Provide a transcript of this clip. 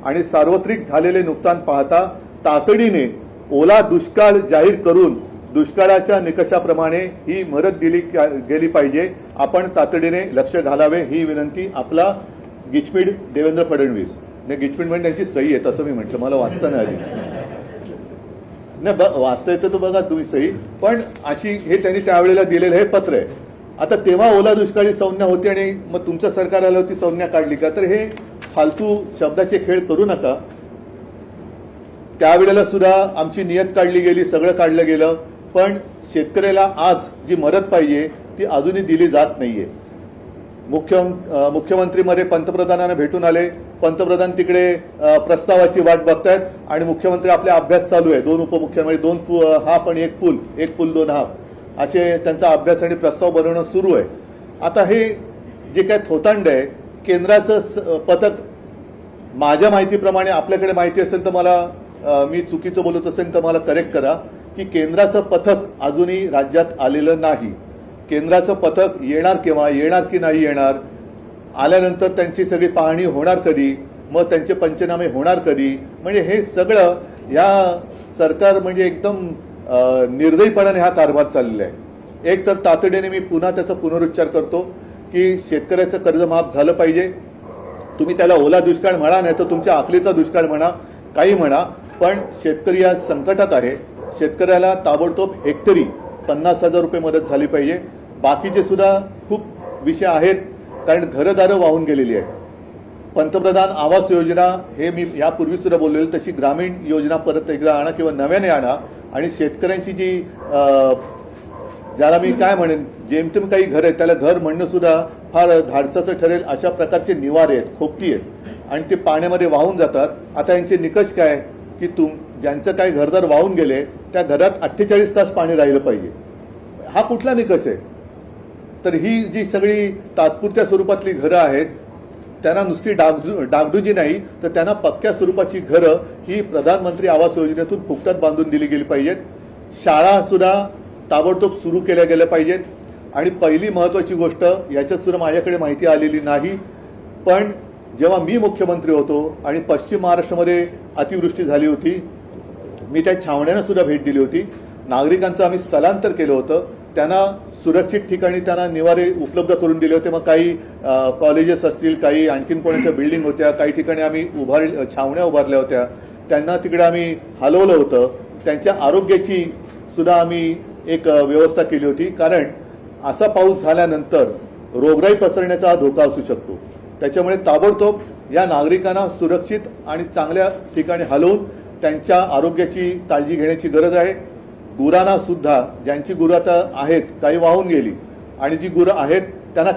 आणि सार्वत्रिक झालेले नुकसान पाहता तातडीने ओला दुष्काळ जाहीर करून दुष्काळाच्या निकषाप्रमाणे ही मदत दिली गेली पाहिजे. आपण तातडीने लक्ष घालावे ही विनंती. आपला गिचमीड देवेंद्र फडणवीस. नाही, गिचमीड म्हणजे त्यांची सही आहे तसं मी म्हटलं, मला वाचता नाही आली. नाही, वाचता येतं तो बघा तुम्ही सही, पण अशी हे त्यांनी त्यावेळेला दिलेलं हे पत्र आहे. आता तेव्हा ओला दुष्काळी संज्ञा होती आणि मग तुमचं सरकार आलं होती संज्ञा काढली का? तर हे फालतू शब्दाचे खेळ करू नका. त्यावेळेला सुद्धा आमची नियत काढली गेली, सगळं काढलं गेलं, पण शेतकऱ्याला आज जी मदत पाहिजे ती अजूनही दिली जात नाहीये. मुख्यमंत्रीमध्ये पंतप्रधानांना भेटून आले, पंतप्रधान तिकडे प्रस्तावाची वाट बघतायत आणि मुख्यमंत्री आपला अभ्यास चालू आहे. दोन उपमुख्यमंत्री, दोन हाफ आणि एक फुल दोन हाफ असे त्यांचा अभ्यास आणि प्रस्ताव बनवणं सुरू आहे. आता हे जे काय थोतांड आहे, केंद्राचं पथक, माझ्या माहितीप्रमाणे, आपल्याकडे माहिती असेल तर मला, मी चुकीचं बोलत असेल तर मला करेक्ट करा, की केंद्राचं पथक अजूनही राज्यात आलेलं नाही. केंद्राचं पथक येणार केव्हा, येणार की नाही येणार, आल्यानंतर त्यांची सगळी पाहणी होणार कधी, मग त्यांचे पंचनामे होणार कधी, म्हणजे हे सगळं या सरकार म्हणजे एकदम निर्दयीपणाने हा कारभार चाललेला आहे. एक तर तातडीने मी पुन्हा त्याचा पुनरुच्चार करतो की शेतकऱ्याचं कर्ज माफ झालं पाहिजे. तुम्ही त्याला ओला दुष्काळ म्हणा, नाही तर तुमच्या आखलीचा दुष्काळ म्हणा, काही म्हणा, पण शेतकरी आज संकटात आहे. शेतकऱ्याला ताबडतोब हेक्टरी 50,000 रुपये मदत झाली पाहिजे. बाकीचे सुद्धा खूप विषय आहेत, कारण घरदारं वाहून गेलेली आहेत. पंतप्रधान आवास योजना हे मी यापूर्वी सुद्धा बोललेलं, तशी ग्रामीण योजना परत एकदा आणा किंवा नव्याने आणा आणि शेतकऱ्यांची जी ज्याला मी काय म्हणेन, जेमतेम काही घर आहेत त्याला घर म्हणणं सुद्धा फार धाडसाचं ठरेल अशा प्रकारचे निवारे आहेत, खोपटी आहेत आणि ते पाण्यामध्ये वाहून जातात. आता यांचे निकष काय की ज्यांचं काय घरदार वाहून गेले त्या घरात 48 तास पाणी राहिलं पाहिजे. हा कुठला निकष आहे? तर ही जी सगळी तात्पुरत्या स्वरूपातली घरं आहेत त्यांना नुसती डागडुजी नाही, तर त्यांना पक्क्या स्वरूपाची घरं ही प्रधानमंत्री आवास योजनेतून फुकटात बांधून दिली गेली पाहिजेत. शाळा सुद्धा ताबडतोब सुरू केल्या गेल्या पाहिजेत. आणि पहिली महत्वाची गोष्ट, याच्यात सुद्धा माझ्याकडे माहिती आलेली नाही, पण जेव्हा मी मुख्यमंत्री होतो आणि पश्चिम महाराष्ट्रामध्ये अतिवृष्टी झाली होती, मी त्या छावण्यांना सुद्धा भेट दिली होती. नागरिकांचं आम्ही स्थलांतर केलं होतं, त्यांना सुरक्षित ठिकाणी त्यांना निवारे उपलब्ध करून दिले होते. मग काही कॉलेजेस असतील, काही आणखीन कोणाच्या बिल्डिंग होत्या, काही ठिकाणी आम्ही छावण्या उभारल्या होत्या, त्यांना तिकडे आम्ही हलवलं होतं. त्यांच्या आरोग्याची सुद्धा आम्ही एक व्यवस्था केली होती, कारण असा पाऊस झाल्यानंतर रोगराई पसरण्याचा धोका असू शकतो. त्याच्यामुळे ताबडतोब या नागरिकांना सुरक्षित आणि चांगल्या ठिकाणी हलवून त्यांच्या आरोग्याची काळजी घेण्याची गरज आहे. गुरांना सुद्धा, ज्यांची गुरं आता आहेत काही वाहून गेली आणि जी गुरं आहेत त्यांना